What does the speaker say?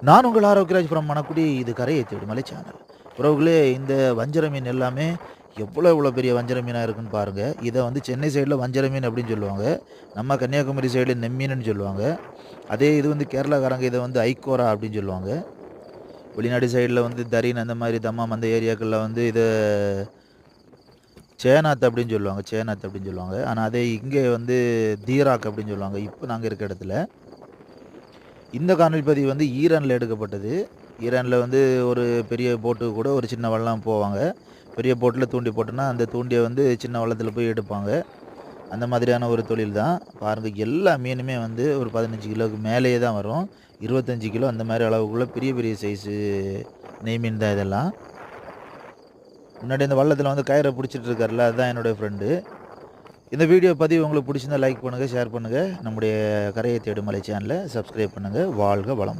நான் உங்கள் ஆரோக்கியராஜ் ஃப்ரம் மணக்குடி. இது கரையை தேடும் மலை சேனல். உறவுகளே, இந்த வஞ்சர மீன் எல்லாமே எவ்வளோ பெரிய வஞ்சர மீனா இருக்குன்னு பாருங்க. இத வந்து சென்னை சைடுல வஞ்சர மீன் அப்படின்னு சொல்லுவாங்க. நம்ம கன்னியாகுமரி சைடுல நெம்மீனுன்னு சொல்லுவாங்க. அதே இது வந்து கேரளாக்காரங்க இத வந்து ஐகோரா அப்படின்னு சொல்லுவாங்க. வெளிநாடு சைடுல வந்து தரீன் அந்த மாதிரி தம்மாம் அந்த ஏரியாக்கள்ல வந்து இத சேனாத் அப்படின்னு சொல்லுவாங்க. சேனாத் அப்படின்னு சொல்லுவாங்க. ஆனா அதே இங்க வந்து தீராக் அப்படின்னு சொல்லுவாங்க. இப்ப நாங்க இருக்க இடத்துல. இந்த காணொளி பதிவு வந்து ஈரான்ல எடுக்கப்பட்டது. ஈரான்ல வந்து ஒரு பெரிய போட்டு கூட ஒரு சின்ன வள்ளம் போவாங்க. பெரிய போட்ல தூண்டி போட்டோன்னா, அந்த தூண்டிய வந்து சின்ன வள்ளத்துல போய் எடுப்பாங்க. அந்த மாதிரியான ஒரு தொழில் தான். பாருங்க, எல்லா மீனுமே வந்து ஒரு 15 கிலோவுக்கு மேலேயே தான் வரும். 25 கிலோ அந்த மாரி அளவுக்குள்ள பெரிய பெரிய சைஸு நெய் மீன் தான் இதெல்லாம். முன்னாடி அந்த வள்ளத்துல வந்து கயிற புடிச்சிட்டு இருக்கார்ல, அதுதான் என்னுடைய ஃப்ரெண்டு. இந்த வீடியோ பதிவு உங்களுக்கு புடிச்சிருந்தா லைக் பண்ணுங்க, ஷேர் பண்ணுங்க. நம்முடைய கரையை தேடும் மலை சேனல சப்ஸ்கிரைப் பண்ணுங்க. வாழ்க வளமுடன்.